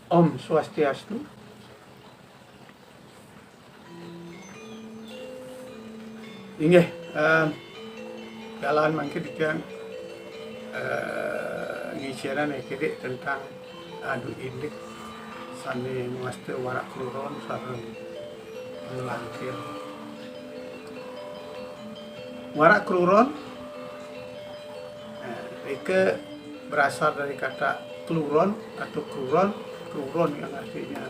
Om Swastiastu. Inggih, dalam mangke dikian ngisiran kiri tentang adu indik sami muaste warak kluron sareng langkir. Warak kluron itu berasal dari kata kluron atau kluron yang artinya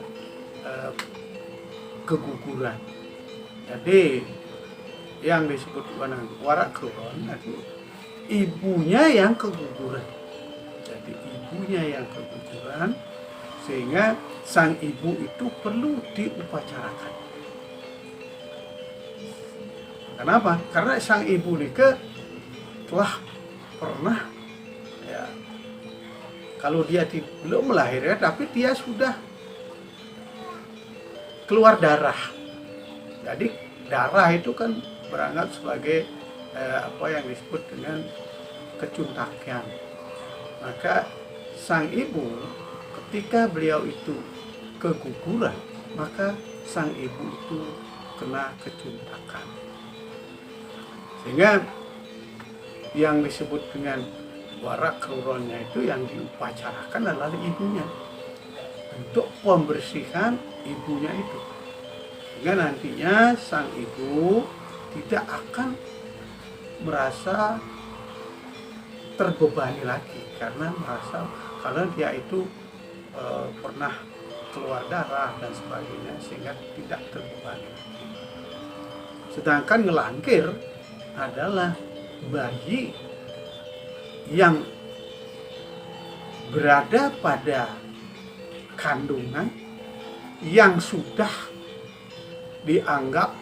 keguguran. Jadi yang disebut warak kluron itu ibunya yang keguguran. Jadi ibunya yang keguguran, sehingga sang ibu itu perlu diupacarakan. Kenapa? Karena sang ibu Nike telah pernah, ya, kalau dia belum melahirkan, tapi dia sudah keluar darah. Jadi darah itu kan beranggap sebagai apa yang disebut dengan kecuntakan. Maka sang ibu ketika beliau itu keguguran, maka sang ibu itu kena kecuntakan. Sehingga yang disebut dengan warak kluronnya itu yang diupacarakan adalah ibunya untuk pembersihan ibunya itu. Sehingga nantinya sang ibu tidak akan merasa terbebani lagi karena dia itu pernah keluar darah dan sebagainya, sehingga tidak terbebani lagi. Sedangkan ngelangkir adalah bayi yang berada pada kandungan yang sudah dianggap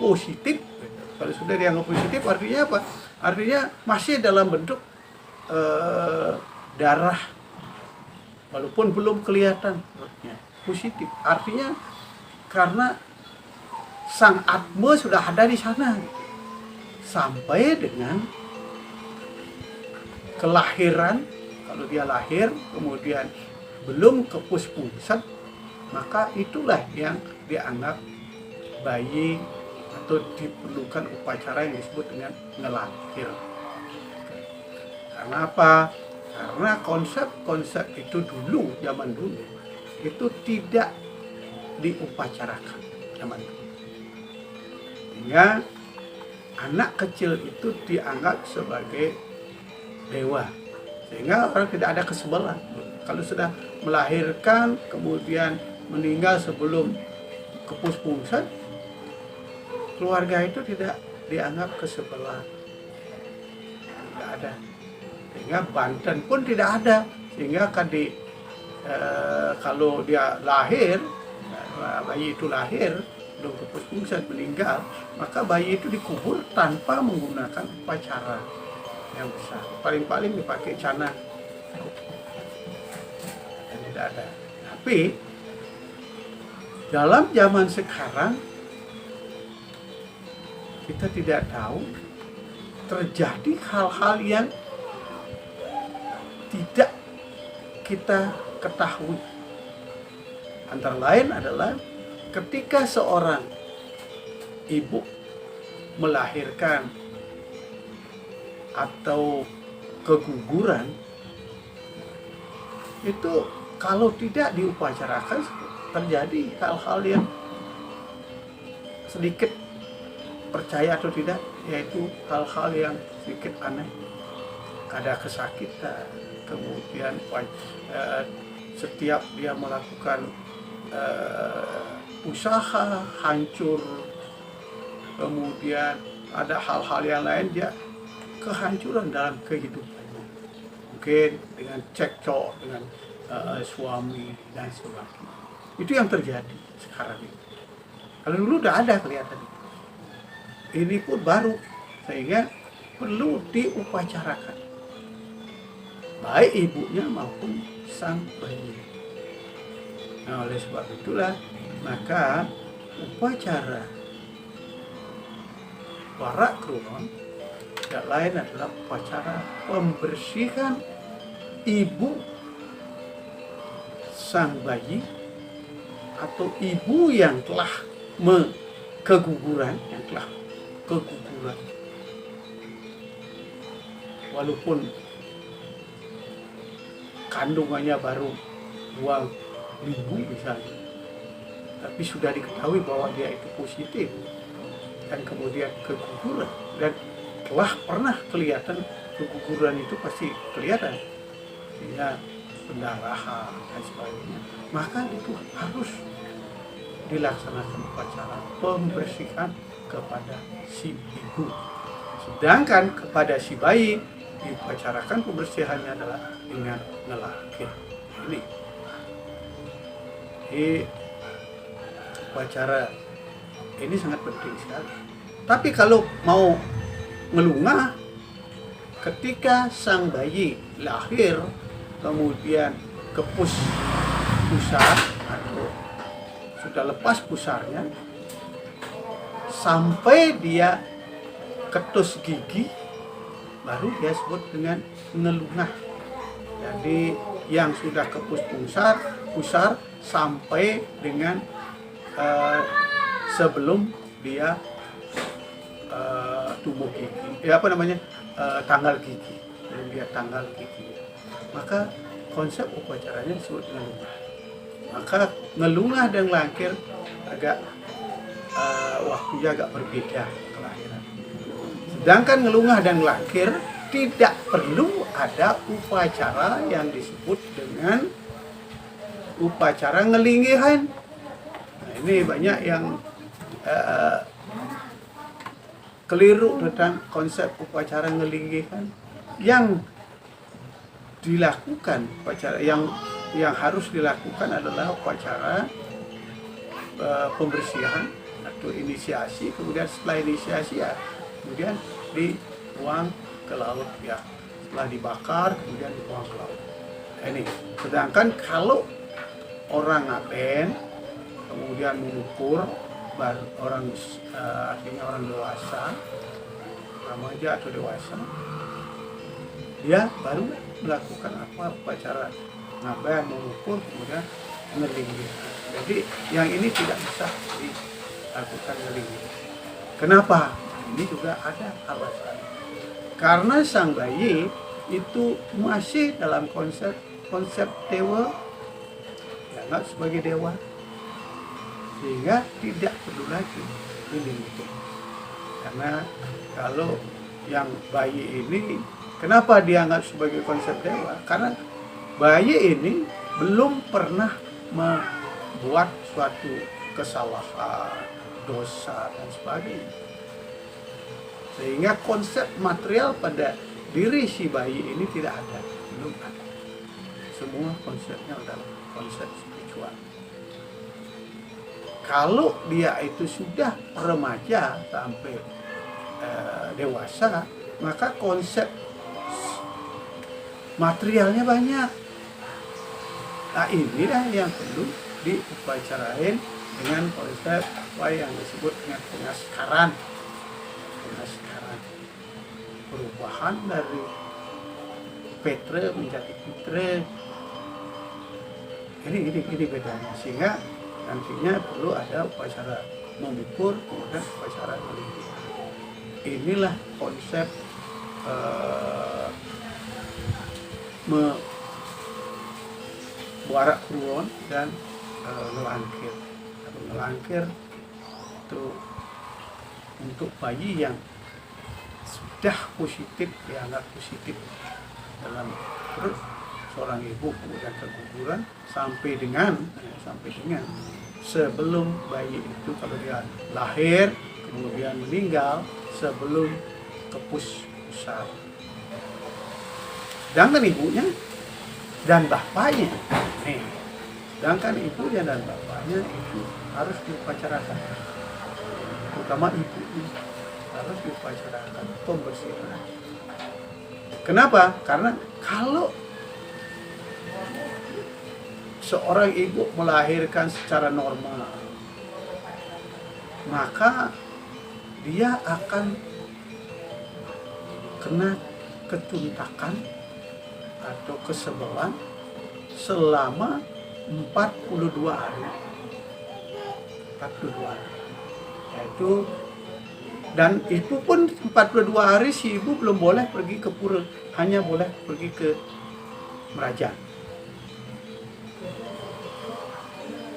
positif. Kalau sudah dianggap positif artinya apa? Artinya masih dalam bentuk darah, walaupun belum kelihatan positif. Artinya karena sang atma sudah ada di sana, sampai dengan kelahiran. Kalau dia lahir kemudian belum ke puspungsan, maka itulah yang dianggap bayi atau diperlukan upacara yang disebut dengan ngelangkir. Karena apa? Karena konsep-konsep itu dulu, zaman dulu, itu tidak diupacarakan zaman dulu. Sehingga anak kecil itu dianggap sebagai dewa, sehingga orang tidak ada kesebelan. Kalau sudah melahirkan kemudian meninggal sebelum kepuspungsan, keluarga itu tidak dianggap kesebelan, tidak ada. Sehingga banten pun tidak ada. Sehingga kalau dia lahir, bayi itu lahir belum kepuspungsan, meninggal, maka bayi itu dikubur tanpa menggunakan upacara yang besar. Paling-paling dipakai canang, dan tidak ada. Tapi dalam zaman sekarang kita tidak tahu, terjadi hal-hal yang tidak kita ketahui. Antara lain adalah ketika seorang ibu melahirkan atau keguguran, itu kalau tidak diupacarakan terjadi hal-hal yang sedikit percaya atau tidak, yaitu hal-hal yang sedikit aneh. Ada kesakitan, kemudian setiap dia melakukan usaha hancur, kemudian ada hal-hal yang lain, dia kehancuran dalam kehidupannya, mungkin dengan cekcok dengan suami dan sebagainya. Itu yang terjadi sekarang ini. Kalau dulu udah ada kelihatan, ini pun baru, sehingga perlu diupacarakan baik ibunya maupun sang bayi. Nah, oleh sebab itulah maka upacara warak kluron tidak lain adalah upacara pembersihan ibu sang bayi atau ibu yang telah keguguran, walaupun kandungannya baru 2 minggu misalnya, tapi sudah diketahui bahwa dia itu positif dan kemudian keguguran, dan telah pernah kelihatan keguguran itu pasti kelihatan, ya, pendarahan dan sebagainya, maka itu harus dilaksanakan upacara pembersihan kepada si ibu. Sedangkan kepada si bayi diupacarakan pembersihannya adalah dengan ngelakir. Ini upacara ini sangat penting sekali. Tapi kalau mau ngelungah, ketika sang bayi lahir kemudian kepus pusar atau sudah lepas pusarnya sampai dia ketus gigi, baru dia sebut dengan ngelungah. Jadi yang sudah kepus pusar sampai dengan sebelum dia tumbuh gigi, tanggal gigi, belum dia tanggal gigi, maka konsep upacaranya disebut ngelungah. Maka ngelungah dan langkir agak waktunya agak berbeda kelahiran. Sedangkan ngelungah dan langkir tidak perlu ada upacara yang disebut dengan upacara ngelinggihan. Nah, ini banyak yang keliru tentang konsep upacara ngelinggihan. Yang dilakukan upacara yang harus dilakukan adalah upacara pembersihan atau inisiasi, kemudian setelah inisiasi ya kemudian dibuang ke laut, ya, setelah dibakar kemudian dibuang ke laut. Ini sedangkan kalau orang ngaben kemudian mengukur orang artinya orang dewasa, remaja atau dewasa, dia baru melakukan upacara ngaben, mengukur, kemudian ngelinggihan. Jadi yang ini tidak bisa dilakukan ngelinggihan. Kenapa? Ini juga ada alasan. Karena sang bayi itu masih dalam konsep dewa, dianggap sebagai dewa, sehingga tidak perlu lagi dilindungi. Karena kalau yang bayi ini, kenapa dianggap sebagai konsep dewa? Karena bayi ini belum pernah membuat suatu kesalahan, dosa, dan sebagainya. Sehingga konsep material pada diri si bayi ini tidak ada, belum ada. Semua konsepnya adalah konsep spiritual. Kalau dia itu sudah remaja sampai dewasa, maka konsep materialnya banyak. Nah, inilah yang perlu diupacarain dengan konsep yang disebut dengan pengaskaran. Perubahan dari petre menjadi putre. Ini bedanya, sehingga nantinya perlu ada upacara mengukur, kemudian upacara ngelinggihan. Inilah konsep buarak ruon dan ngelangkir. Ngelangkir itu untuk bayi yang sudah positif, dianggap positif dalam perut seorang ibu, kemudian keguguran sampai dengan sebelum bayi itu, kalau dia lahir kemudian meninggal sebelum kepus pusar. Sedangkan ibunya dan bapaknya, itu harus diupacarakan, terutama ibunya harus diupacarakan pembersihan. Kenapa? Karena kalau seorang ibu melahirkan secara normal, maka dia akan kena ketuntakan atau kesebelan selama 42 hari. 42 hari. Yaitu, dan itu pun 42 hari si ibu belum boleh pergi ke pura, hanya boleh pergi ke Merajang.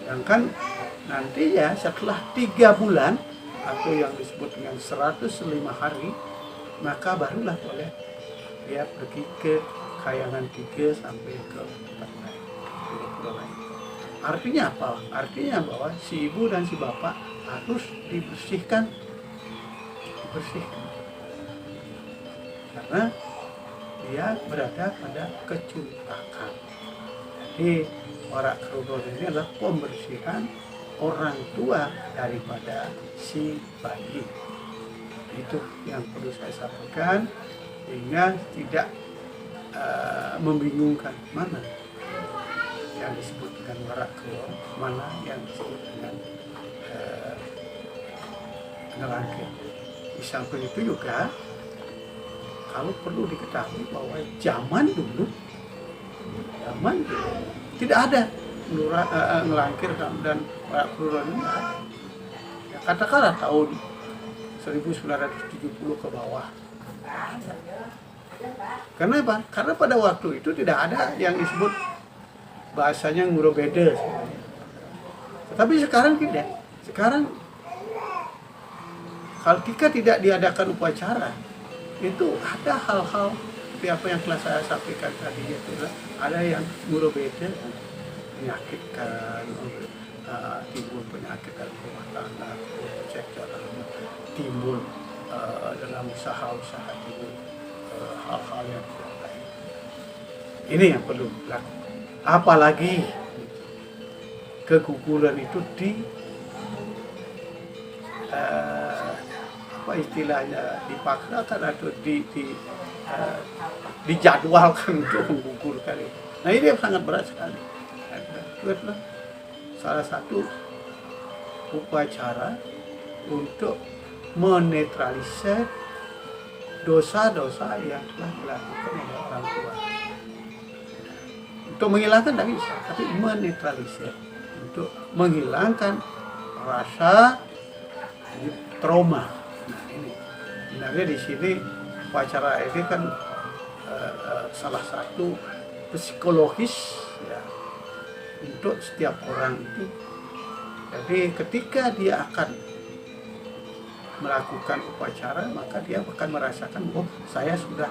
Sedangkan nantinya setelah 3 bulan atau yang disebut dengan 105 hari, maka barulah boleh dia pergi ke Kayangan 3 sampai ke tempat lain, pulau lain. Artinya apa? Artinya bahwa si ibu dan si bapak harus dibersihkan. Karena dia berada pada kecurtakan. Jadi warak kerubun ini adalah pembersihan orang tua daripada si bayi. Itu yang perlu saya sampaikan sehingga tidak membingungkan mana yang disebut dengan warak kerubun, mana yang disebut dengan ngelangkir. Di samping itu juga kalau perlu diketahui bahwa zaman dulu tidak ada ngelangkir dan warak kerubun ini ada. Ya, katakanlah tahun 1970 ke bawah. Kenapa? Karena pada waktu itu tidak ada yang disebut bahasanya ngurobede. Tetapi sekarang tidak. Sekarang kalau jika tidak diadakan upacara, itu ada hal-hal seperti apa yang telah saya sampaikan tadi, yaitu ada yang ngurobede, menyakitkan, timbul penyakit dalam rumah tangga, cekcok timbul dalam usaha-usaha, timbul hal-hal yang tidak baik. Ini yang perlu dilakukan. Apalagi keguguran itu apa istilahnya, dipaksakan atau dijadwalkan untuk menggugurkan itu. Nah, ini sangat berat sekali. Itu adalah salah satu upacara untuk menetralisir dosa-dosa yang telah dilakukan oleh orang tua. Untuk menghilangkan tidak bisa, tapi menetralisir, untuk menghilangkan rasa trauma. Nah, ini sebenarnya di sini upacara ini kan salah satu psikologis ya, untuk setiap orang itu. Jadi ketika dia akan melakukan upacara, maka dia akan merasakan, oh, saya sudah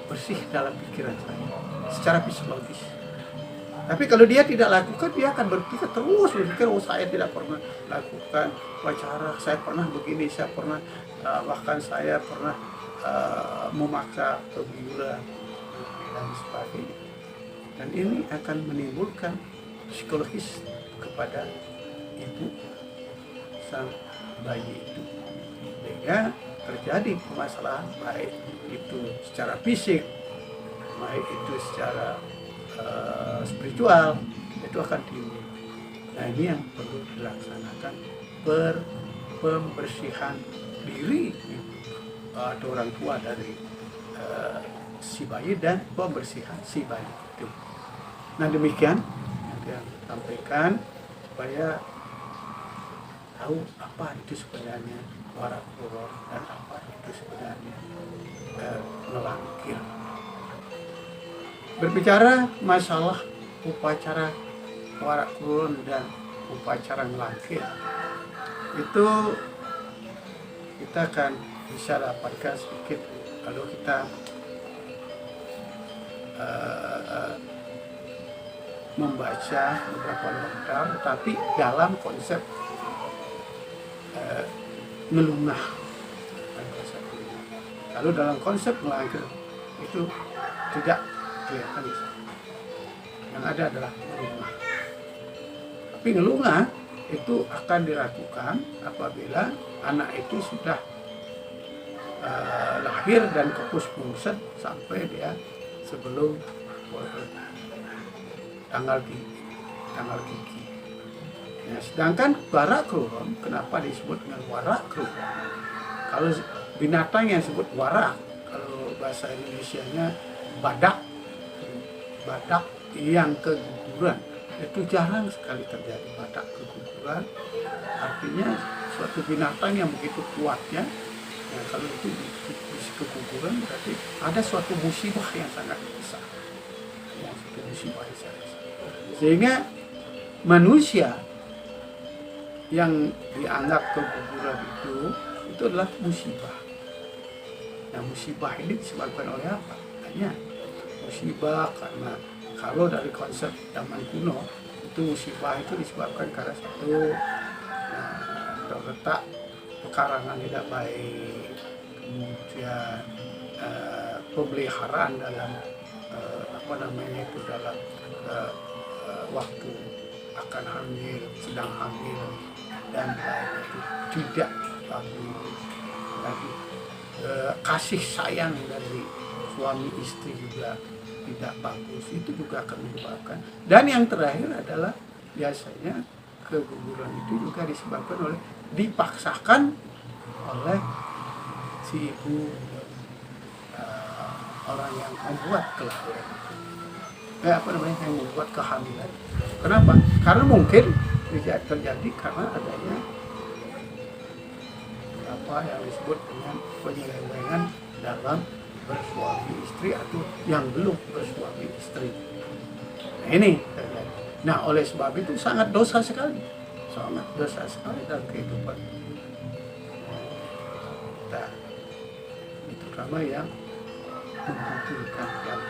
bersih dalam pikiran saya secara psikologis. Tapi kalau dia tidak lakukan, dia akan berpikir, oh, saya tidak pernah lakukan upacara, saya pernah begini, saya pernah bahkan saya pernah memaksa kebiuran dan sebagainya. Dan ini akan menimbulkan psikologis kepada ibu sang bayi itu, sehingga terjadi permasalahan, baik itu secara fisik, baik itu secara spiritual, itu akan timbul. Nah, ini yang perlu dilaksanakan, pembersihan diri atau orang tua dari si bayi dan pembersihan si bayi itu. Nah, demikian yang sampaikan supaya tahu apa itu sebenarnya warak kerubun dan apa itu sebenarnya ngelangkir. Berbicara masalah upacara warak kerubun dan upacara ngelangkir, itu kita akan bisa dapatkan sedikit kalau kita membaca beberapa novel, tapi dalam konsep ngelungah. Kalau dalam konsep ngelangkir itu tidak kelihatan. Yang ada adalah ngelungah. Tapi ngelungah itu akan dilakukan apabila anak itu sudah lahir dan kepus-puset sampai dia sebelum tanggal gigi. Nah, sedangkan warak kerubun, kenapa disebut dengan warak kerubun? Kalau binatang yang disebut warak, kalau bahasa Indonesianya badak, badak yang keguguran. Itu jarang sekali terjadi badak keguguran. Artinya suatu binatang yang begitu kuatnya, ya kalau itu keguguran berarti ada suatu musibah yang sangat besar, yang suatu musibah yang sangat besar. Sehingga manusia yang dianggap keguguran itu adalah musibah. Nah, musibah ini disebabkan oleh apa? Hanya musibah karena kalau dari konsep zaman kuno itu musibah itu disebabkan karena satu terletak pekarangan tidak baik, kemudian pemeliharaan dalam dalam waktu akan hamil, sedang hamil dan lain itu tidak bagus. Lagi kasih sayang dari suami istri juga tidak bagus, itu juga akan menyebabkan. Dan yang terakhir adalah biasanya keguguran itu juga disebabkan oleh dipaksakan oleh si ibu, orang yang membuat kelahiran, yang membuat kehamilan. Kenapa? Karena mungkin terjadi karena adanya apa yang disebut dengan penyelewengan dalam bersuami istri atau yang belum bersuami istri. Nah, ini terjadi. Nah, oleh sebab itu sangat dosa sekali dalam kehidupan kita, terutama yang mengumpulkan, yang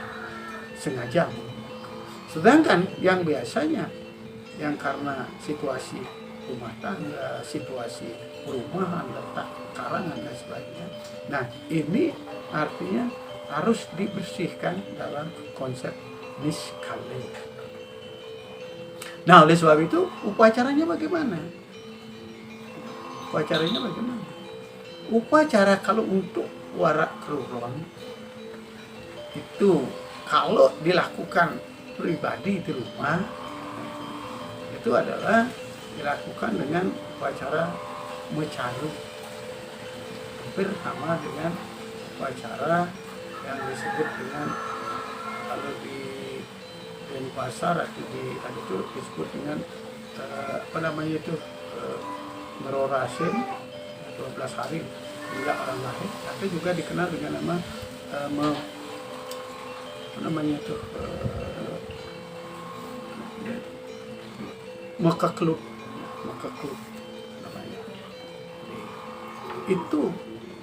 sengaja. Sedangkan yang biasanya yang karena situasi rumah tangga, situasi perumahan, letak karangan dan sebagainya. Nah, ini artinya harus dibersihkan dalam konsep niskale. Nah, oleh sebab itu upacaranya bagaimana? Upacara kalau untuk warak keruron itu kalau dilakukan pribadi di rumah itu adalah dilakukan dengan upacara mecaru, hampir sama dengan upacara yang disebut dengan kalau di Denpasar atau di itu disebut dengan merorasin 12 hari sejak orang lahir, tapi juga dikenal dengan nama mekaklub namanya. Itu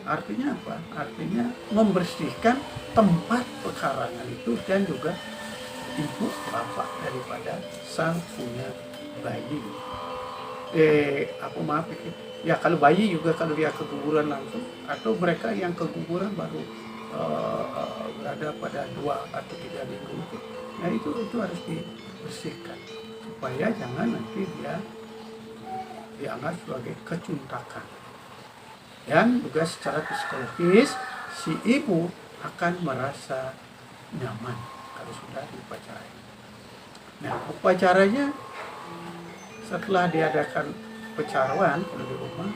artinya apa? Artinya membersihkan tempat pekarangan itu dan juga ibu bapak daripada sang punya bayi. Ya kalau bayi juga kalau dia keguguran langsung, atau mereka yang keguguran baru berada pada 2 atau 3 minggu itu, nah itu harus dibersihkan supaya jangan nanti dia dianggap sebagai kecuntakan. Dan juga secara psikologis si ibu akan merasa nyaman kalau sudah diupacarai. Nah, upacaranya setelah diadakan pecaruan di rumah,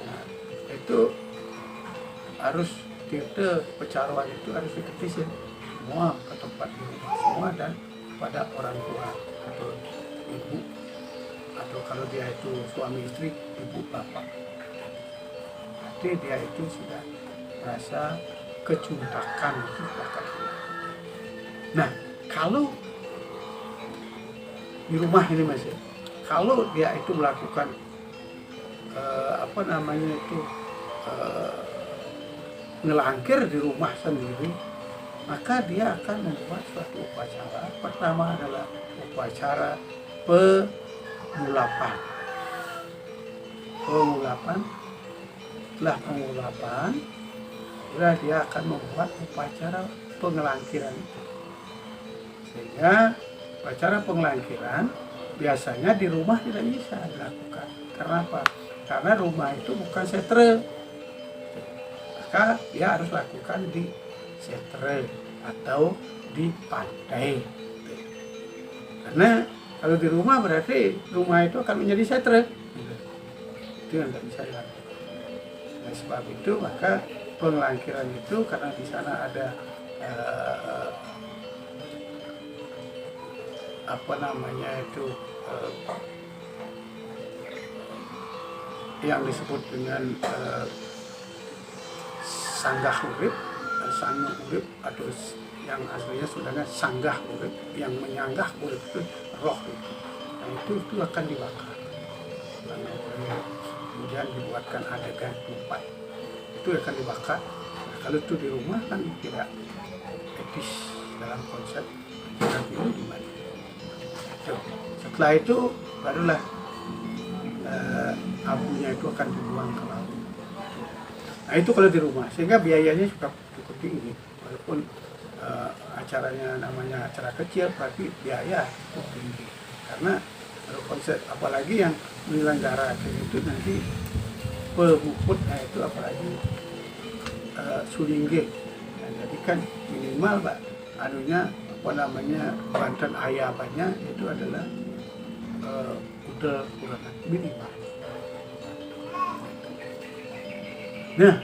nah, itu harus pecaruan itu harus diketisin semua ke tempat di rumah semua dan pada orang tua atau ibu, atau kalau dia itu suami istri, ibu bapak. Nanti dia itu sudah merasa kecuntakan itu bakal hilang. Nah, kalau di rumah ini masih, kalau dia itu melakukan ngelangkir di rumah sendiri, maka dia akan membuat suatu upacara. Pertama adalah upacara pengulapan. Setelah pengulapan, dia akan membuat upacara pengelangkiran itu. Sehingga upacara pengelangkiran biasanya di rumah tidak bisa dilakukan. Karena apa? Karena rumah itu bukan setre. Maka dia harus lakukan di setre atau di pantai. Karena kalau di rumah berarti rumah itu akan menjadi setre. Itu yang tidak bisa dilakukan. Oleh sebab itu maka pengelangkiran itu karena di sana ada eh, apa namanya itu yang disebut dengan sanggah urip, sangu urip, atau yang aslinya sebenarnya sanggah urip, yang menyanggah urip itu roh itu. Nah, itu akan dibakar. Kemudian dibuatkan adegan tupai, itu akan dibakar. Nah, kalau itu di rumah kan tidak etis dalam konsep ajaran Hindu di mana. Setelah itu barulah abunya itu akan dibuang ke laut. Nah itu kalau di rumah, sehingga biayanya juga cukup tinggi. Walaupun acaranya namanya acara kecil, tapi biaya cukup tinggi. Karena konsep apalagi yang menyelenggarakan itu nanti pemukutnya itu apalagi sulingge. Nah, jadi kan minimal Pak, anunya apa namanya banten ayabannya itu adalah udel kurangan minimal. Nah,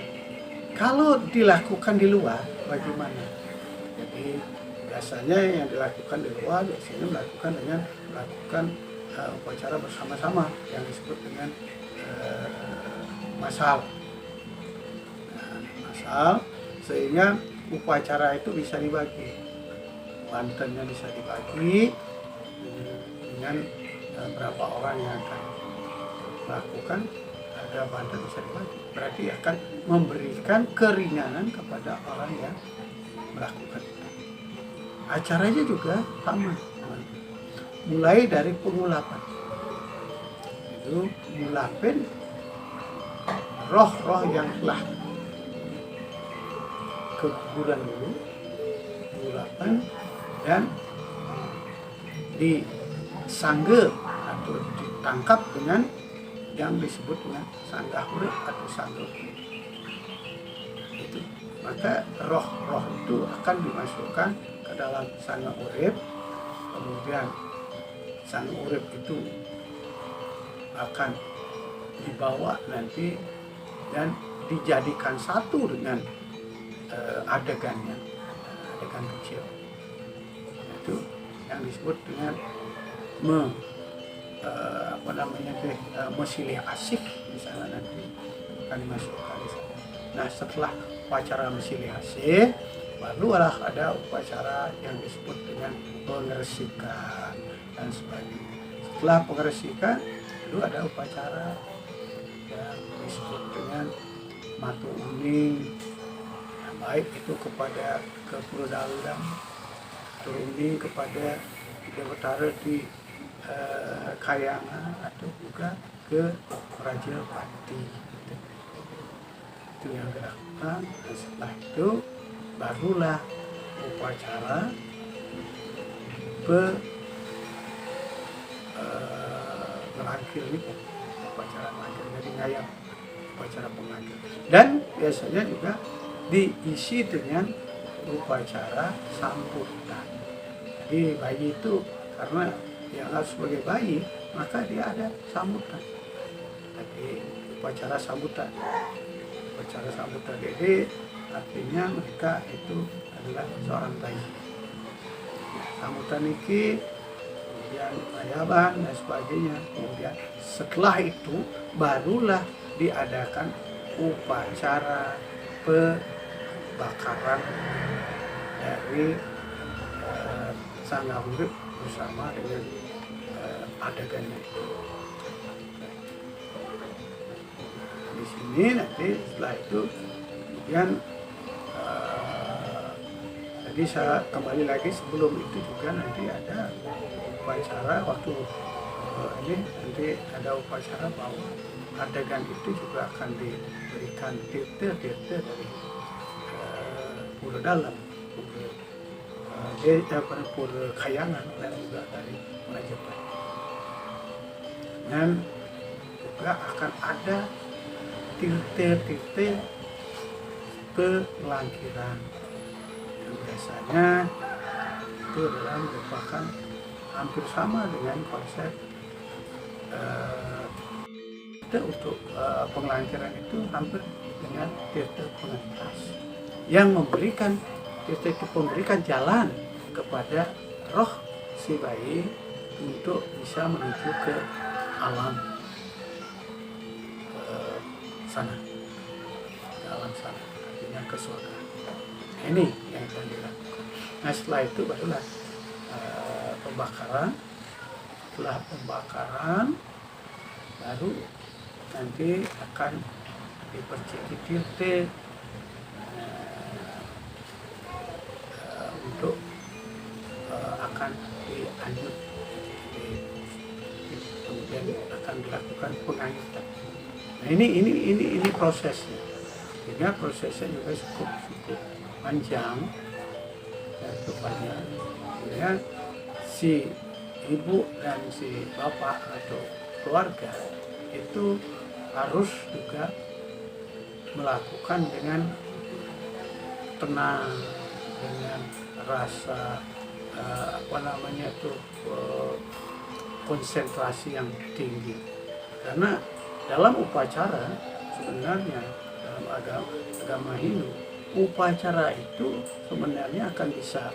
kalau dilakukan di luar bagaimana? Jadi biasanya yang dilakukan di luar biasanya melakukan upacara bersama-sama yang disebut dengan masal. Nah, masal sehingga upacara itu bisa dibagi, bantennya bisa dibagi dengan berapa orang yang akan melakukan, ada banten bisa dibagi. Berarti akan memberikan keringanan kepada orang yang melakukan. Acaranya juga sama. Mulai dari pengulapan. Itu ngulapin roh-roh yang telah keguguran dulu, pengulapan, dan disangge atau ditangkap dengan yang disebut dengan sanggah urip atau sangge. Itu. Maka roh-roh itu akan dimasukkan ke dalam sangga urip, kemudian sangga urip itu akan dibawa nanti dan dijadikan satu dengan adegannya, adegan kecil. Itu yang disebut dengan mesilih asik di sana, nanti akan dimasukkan di sana. Nah, setelah upacara mesilih asik, barulah ada upacara yang disebut dengan pengeresikan dan sebagainya. Setelah pengeresikan, itu ada upacara yang disebut dengan matu uning, baik itu kepada Kepurudaludan, matu uning kepada Dewatara di Kayangan, atau juga ke Raja Pati. Itu yang dilakukan. Dan setelah itu barulah upacara melangkir ini, upacara melangkir, jadi ngayam, upacara pengantin. Dan biasanya juga diisi dengan upacara sambutan. Jadi bayi itu karena dianggap sebagai bayi, maka dia ada sambutan. Jadi upacara sambutan. Upacara sambutan jadi artinya mereka itu adalah seorang bayi. Sambutan ini, kemudian ayaban dan sebagainya. Kemudian setelah itu barulah diadakan upacara pembakaran dari sangga urip bersama dengan adegannya. Di sini nanti setelah itu kemudian jadi saya kembali lagi, sebelum itu juga nanti ada upacara waktu ini nanti ada upacara bahwa adegan itu juga akan diberikan tirta-tirta dari pura dalam, pura Kayangan, dan juga dari Majapahit. Dan juga akan ada tirta-tirta pelangkiran. Dan biasanya itu adalah merupakan hampir sama dengan konsep untuk pengelangkiran itu hampir dengan tirta pengentas yang memberikan Tirta itu memberikan jalan kepada roh si bayi untuk bisa menuju ke alam sana, ke alam sana, artinya ke surga. Nah, ini yang akan dilakukan. Nah setelah itu barulah pembakaran. Setelah pembakaran baru nanti akan diperciki tirte untuk akan dianjut, kemudian akan dilakukan penganyutan. Nah ini prosesnya, sehingga prosesnya juga cukup panjang dan panjang. Ya, si ibu dan si bapak atau keluarga itu harus juga melakukan dengan tenang, dengan rasa konsentrasi yang tinggi. Karena dalam upacara sebenarnya dalam agama Hindu, upacara itu sebenarnya akan bisa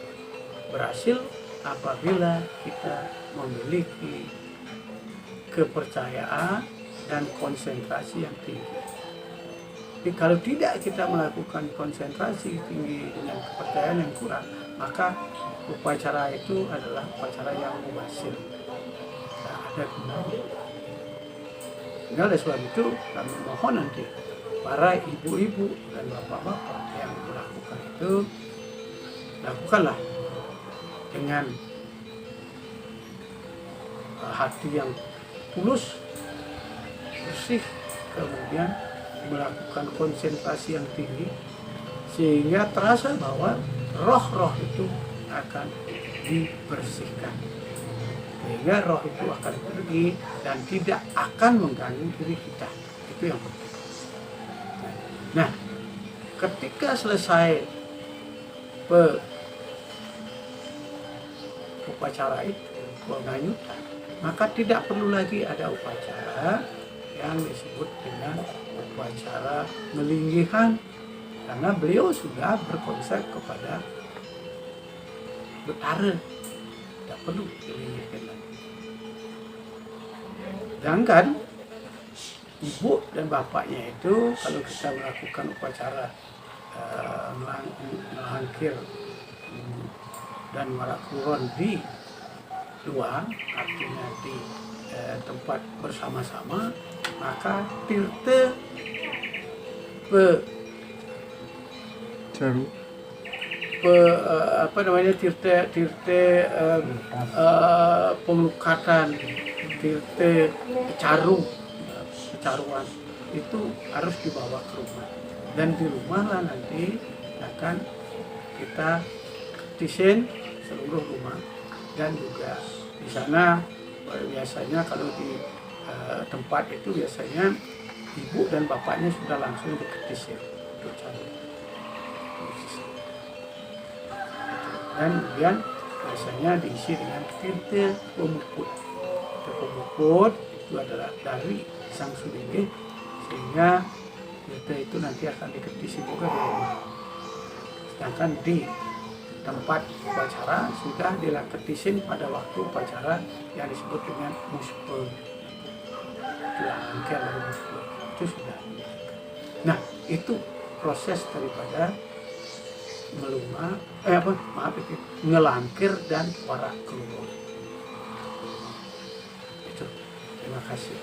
berhasil apabila kita memiliki kepercayaan dan konsentrasi yang tinggi. Tapi kalau tidak kita melakukan konsentrasi tinggi dengan kepercayaan yang kurang, maka upacara itu adalah upacara yang mubazir. Nah, ada gunanya. Sehingga oleh sebab itu kami mohon nanti para ibu-ibu dan bapak-bapak yang melakukan itu, lakukanlah dengan hati yang tulus, bersih, kemudian melakukan konsentrasi yang tinggi, sehingga terasa bahwa roh-roh itu akan dibersihkan, sehingga roh itu akan pergi dan tidak akan mengganggu diri kita. Itu yang penting. Nah, ketika selesai upacara itu, penganyutan, maka tidak perlu lagi ada upacara yang disebut dengan upacara melinggihan, karena beliau sudah berkonsep kepada betara, tidak perlu dilinggihan lagi. Sedangkan ibu dan bapaknya itu kalau kita melakukan upacara melangkir dan warakuron di luar, artinya di tempat bersama-sama, maka tirte pemelukatan, tirte kecaruan itu harus dibawa ke rumah, dan di rumah lah nanti akan kita ketisin seluruh rumah. Dan juga di sana biasanya kalau di tempat itu biasanya ibu dan bapaknya sudah langsung diketis ya untuk cari. Dan kemudian biasanya diisi dengan tirte pemukut. Tirte pemukut itu adalah dari sang sudenge, sehingga tirte itu nanti akan diketis juga di rumah. Sedangkan di tempat upacara sudah dilaketisin pada waktu upacara yang disebut dengan muspe, langkir dari muspe itu sudah. Nah itu proses daripada ngelangkir dan warak keluar. Itu. Terima kasih.